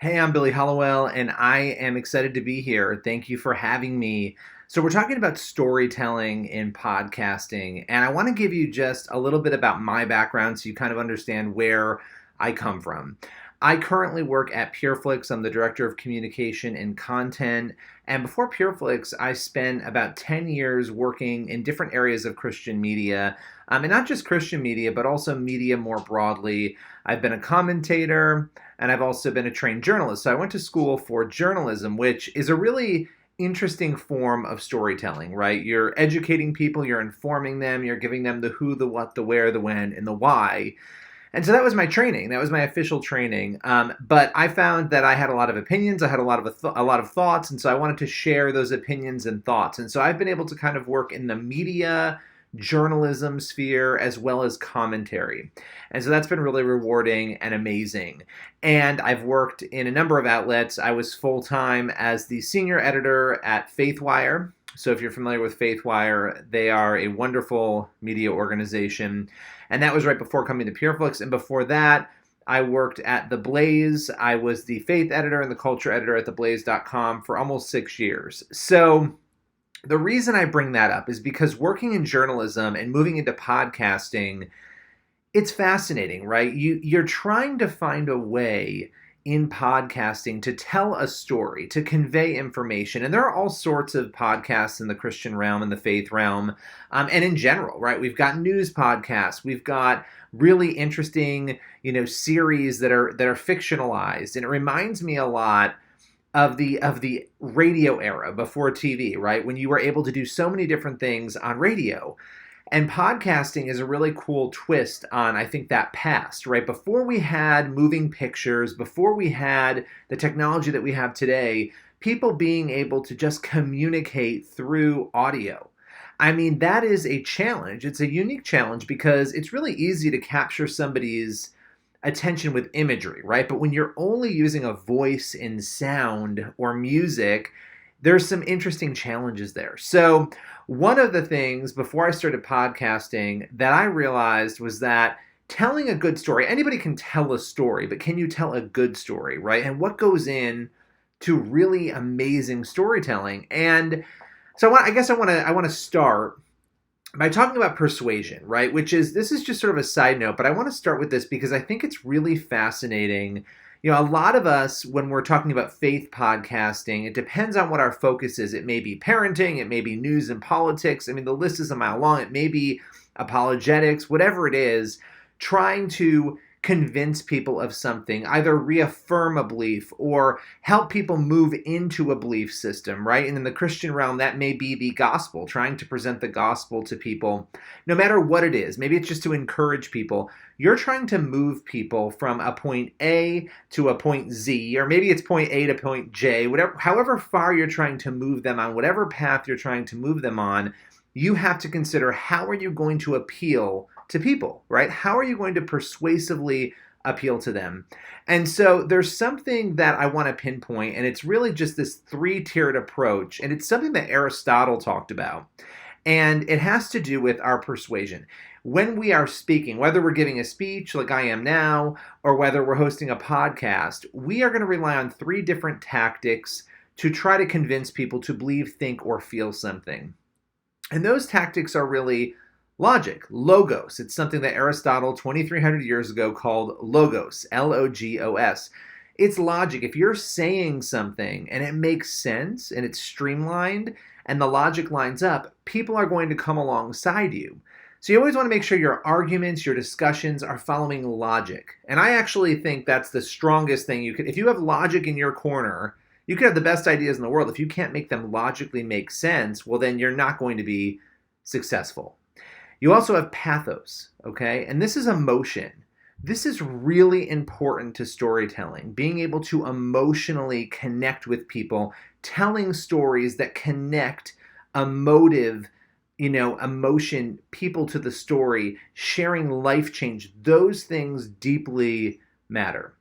Hey, I'm Billy Hallowell, and I am excited to be here. Thank you for having me. So, we're talking about storytelling in podcasting, and I want to give you just a little bit about my background so you kind of understand where I come from. I currently work at PureFlix. I'm the director of communication and content. And before PureFlix, I spent about 10 years working in different areas of Christian media, and not just Christian media, but also media more broadly. I've been a commentator, and I've also been a trained journalist. So I went to school for journalism, which is a really interesting form of storytelling, right? You're educating people, you're informing them, you're giving them the who, the what, the where, the when, and the why. And so that was my training. That was my official training. But I found that I had a lot of opinions. I had a lot of thoughts, and so I wanted to share those opinions and thoughts. And so I've been able to kind of work in the media journalism sphere as well as commentary. And so that's been really rewarding and amazing. And I've worked in a number of outlets. I was full-time as the senior editor at FaithWire. So if you're familiar with FaithWire, they are a wonderful media organization. And that was right before coming to PureFlix. And before that, I worked at The Blaze. I was the faith editor and the culture editor at theblaze.com for almost 6 years. So the reason I bring that up is because working in journalism and moving into podcasting, it's fascinating, right? You're trying to find a way in podcasting to tell a story, to convey information. And there are all sorts of podcasts in the Christian realm and the faith realm, and in general, right? We've got news podcasts, we've got really interesting, series that are fictionalized. And it reminds me a lot of the radio era before TV, right? When you were able to do so many different things on radio. And podcasting is a really cool twist on, I think, that past, right? Before we had moving pictures, before we had the technology that we have today, people being able to just communicate through audio. I mean, that is a challenge. It's a unique challenge because it's really easy to capture somebody's attention with imagery, right? But when you're only using a voice in sound or music, there's some interesting challenges there. So one of the things before I started podcasting that I realized was that telling a good story, anybody can tell a story, but can you tell a good story, right? And what goes in to really amazing storytelling? And so I guess I want to start by talking about persuasion, right? This is just sort of a side note, but I want to start with this because I think it's really fascinating. A lot of us, when we're talking about faith podcasting, it depends on what our focus is. It may be parenting, it may be news and politics. I mean, the list is a mile long. It may be apologetics, whatever it is, trying to convince people of something, either reaffirm a belief or help people move into a belief system, right? And in the Christian realm, that may be the gospel, trying to present the gospel to people, no matter what it is. Maybe it's just to encourage people. You're trying to move people from a point A to a point Z, or maybe it's point A to point J, however far you're trying to move them on, whatever path you're trying to move them on, you have to consider how are you going to appeal to people, right? How are you going to persuasively appeal to them? And so there's something that I want to pinpoint, and it's really just this three-tiered approach, and it's something that Aristotle talked about, and it has to do with our persuasion. When we are speaking, whether we're giving a speech like I am now, or whether we're hosting a podcast, we are going to rely on three different tactics to try to convince people to believe, think, or feel something. And those tactics are really logic, logos. It's something that Aristotle 2,300 years ago called logos, Logos. It's logic. If you're saying something and it makes sense and it's streamlined and the logic lines up, people are going to come alongside you. So you always want to make sure your arguments, your discussions are following logic. And I actually think that's the strongest thing you could, if you have logic in your corner, you could have the best ideas in the world. If you can't make them logically make sense, well, then you're not going to be successful. You also have pathos, okay? And this is emotion. This is really important to storytelling, being able to emotionally connect with people, telling stories that connect emotion, people to the story, sharing life change. Those things deeply matter.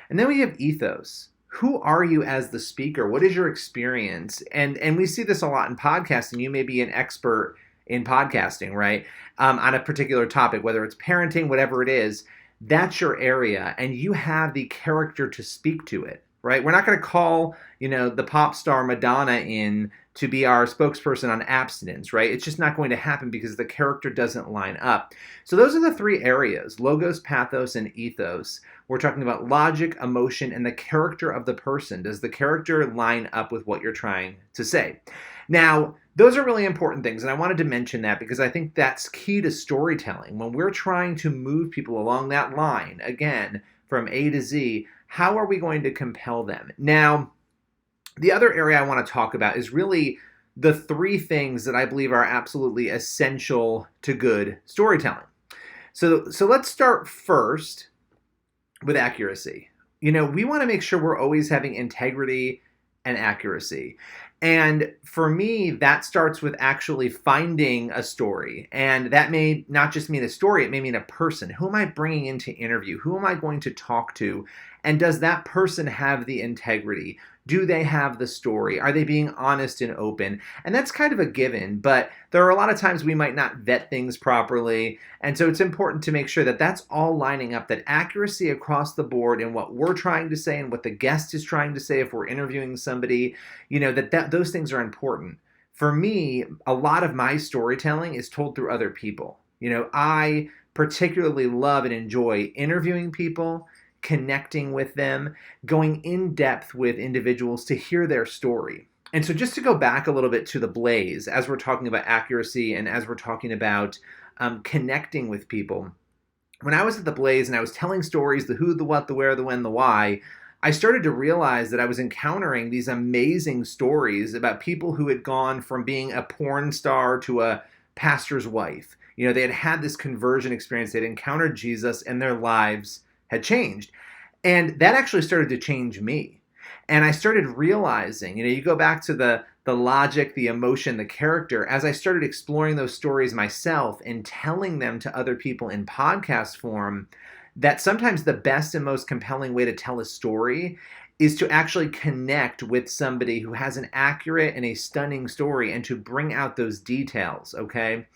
And then we have ethos. Who are you as the speaker? What is your experience? And we see this a lot in podcasting. You may be an expert in podcasting, right? On a particular topic, whether it's parenting, whatever it is, that's your area, and you have the character to speak to it. right? We're not going to call, the pop star Madonna in to be our spokesperson on abstinence, right? It's just not going to happen because the character doesn't line up. So those are the three areas: logos, pathos, and ethos. We're talking about logic, emotion, and the character of the person. Does the character line up with what you're trying to say? Now, those are really important things, and I wanted to mention that because I think that's key to storytelling. When we're trying to move people along that line, again, from A to Z, how are we going to compel them? Now, the other area I want to talk about is really the three things that I believe are absolutely essential to good storytelling. So let's start first with accuracy. We want to make sure we're always having integrity and accuracy. And for me, that starts with actually finding a story. And that may not just mean a story, it may mean a person. Who am I bringing in to interview? Who am I going to talk to? And does that person have the integrity? Do they have the story? Are they being honest and open? And that's kind of a given, but there are a lot of times we might not vet things properly. And so it's important to make sure that that's all lining up, that accuracy across the board in what we're trying to say and what the guest is trying to say if we're interviewing somebody, that those things are important. For me, a lot of my storytelling is told through other people. I particularly love and enjoy interviewing people, connecting with them, going in depth with individuals to hear their story. And so just to go back a little bit to the Blaze, as we're talking about accuracy and as we're talking about connecting with people, when I was at the Blaze and I was telling stories, the who, the what, the where, the when, the why, I started to realize that I was encountering these amazing stories about people who had gone from being a porn star to a pastor's wife. They had had this conversion experience. They'd encountered Jesus and their lives had changed. And that actually started to change me. And I started realizing, you go back to the logic, the emotion, the character, as I started exploring those stories myself and telling them to other people in podcast form, that sometimes the best and most compelling way to tell a story is to actually connect with somebody who has an accurate and a stunning story and to bring out those details, okay?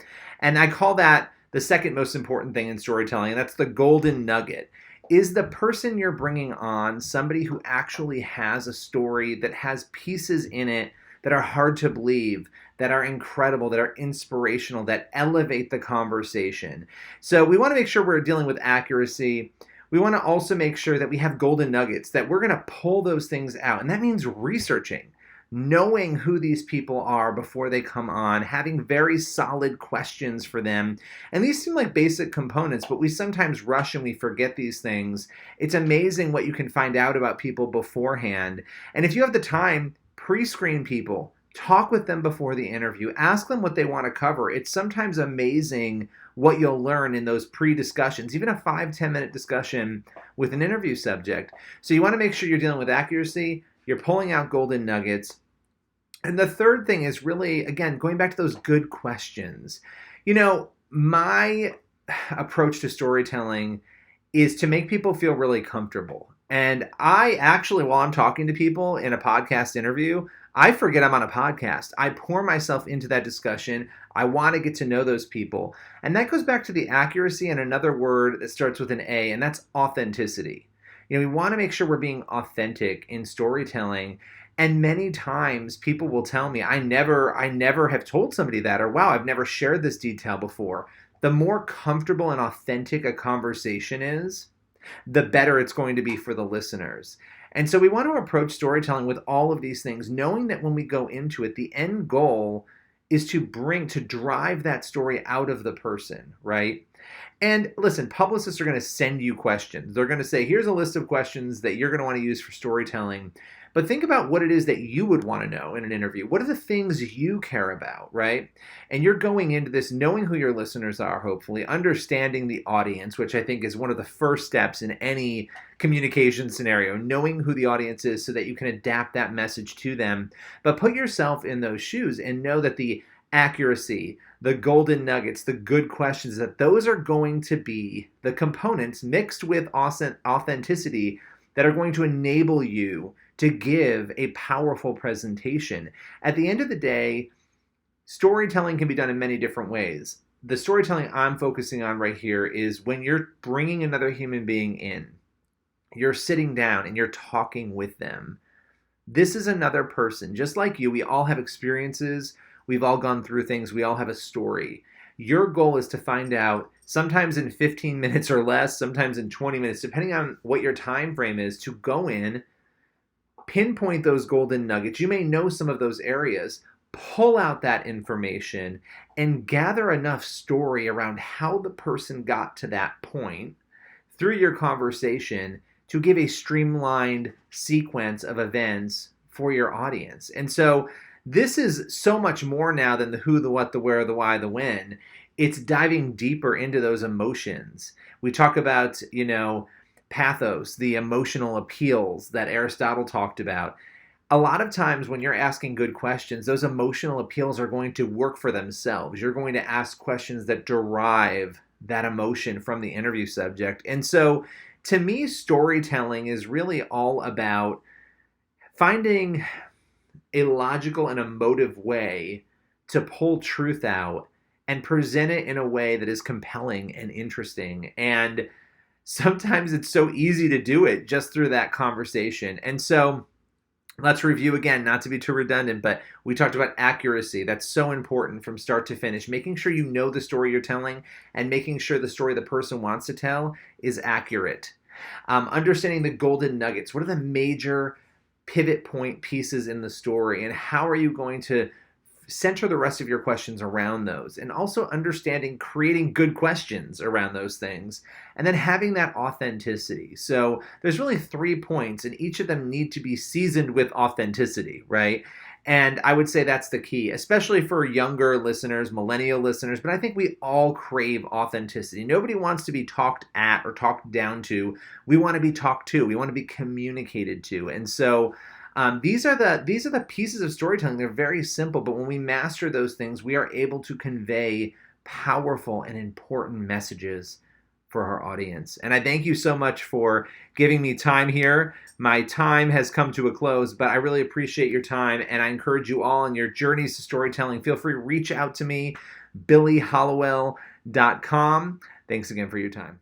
And I call that the second most important thing in storytelling, and that's the golden nugget. Is the person you're bringing on somebody who actually has a story that has pieces in it that are hard to believe, that are incredible, that are inspirational, that elevate the conversation? So we want to make sure we're dealing with accuracy. We want to also make sure that we have golden nuggets, that we're going to pull those things out. And that means researching, knowing who these people are before they come on, having very solid questions for them. And these seem like basic components, but we sometimes rush and we forget these things. It's amazing what you can find out about people beforehand. And if you have the time, pre-screen people, talk with them before the interview, ask them what they want to cover. It's sometimes amazing what you'll learn in those pre-discussions, even a 5-10 minute discussion with an interview subject. So you want to make sure you're dealing with accuracy, you're pulling out golden nuggets. And the third thing is really, again, going back to those good questions. My approach to storytelling is to make people feel really comfortable. And I actually, while I'm talking to people in a podcast interview, I forget I'm on a podcast. I pour myself into that discussion. I want to get to know those people. And that goes back to the accuracy and another word that starts with an A, and that's authenticity. We want to make sure we're being authentic in storytelling. And many times people will tell me, I never have told somebody that, or wow, I've never shared this detail before. The more comfortable and authentic a conversation is, the better it's going to be for the listeners. And so we want to approach storytelling with all of these things, knowing that when we go into it, the end goal is to drive that story out of the person, right? And listen, publicists are going to send you questions. They're going to say, here's a list of questions that you're going to want to use for storytelling. But think about what it is that you would want to know in an interview. What are the things you care about, right? And you're going into this knowing who your listeners are, hopefully, understanding the audience, which I think is one of the first steps in any communication scenario, knowing who the audience is so that you can adapt that message to them. But put yourself in those shoes and know that the accuracy, the golden nuggets, the good questions, that those are going to be the components mixed with authenticity that are going to enable you to give a powerful presentation. At the end of the day, storytelling can be done in many different ways. The storytelling I'm focusing on right here is when you're bringing another human being in. you're sitting down and you're talking with them. This is another person, just like you. We all have experiences. We've all gone through things. We all have a story. Your goal is to find out, sometimes in 15 minutes or less, sometimes in 20 minutes, depending on what your time frame is, to go in, pinpoint those golden nuggets. You may know some of those areas. Pull out that information and gather enough story around how the person got to that point through your conversation to give a streamlined sequence of events for your audience. And so this is so much more now than the who, the what, the where, the why, the when. It's diving deeper into those emotions. We talk about, pathos, the emotional appeals that Aristotle talked about. A lot of times when you're asking good questions, those emotional appeals are going to work for themselves. You're going to ask questions that derive that emotion from the interview subject. And so to me, storytelling is really all about finding a logical and emotive way to pull truth out and present it in a way that is compelling and interesting. And sometimes it's so easy to do it just through that conversation. And so let's review again, not to be too redundant, but we talked about accuracy. That's so important from start to finish. Making sure you know the story you're telling and making sure the story the person wants to tell is accurate. Understanding the golden nuggets. What are the major pivot point pieces in the story, and how are you going to center the rest of your questions around those? And also understanding creating good questions around those things, and then having that authenticity. So there's really 3 points, and each of them need to be seasoned with authenticity, right? And I would say that's the key, especially for younger listeners, millennial listeners, but I think we all crave authenticity. Nobody wants to be talked at or talked down to. We want to be talked to. We want to be communicated to. And so these are the pieces of storytelling. They're very simple, but when we master those things, we are able to convey powerful and important messages for our audience. And I thank you so much for giving me time here. My time has come to a close, but I really appreciate your time, and I encourage you all in your journeys to storytelling. Feel free to reach out to me, billyhallowell.com. Thanks again for your time.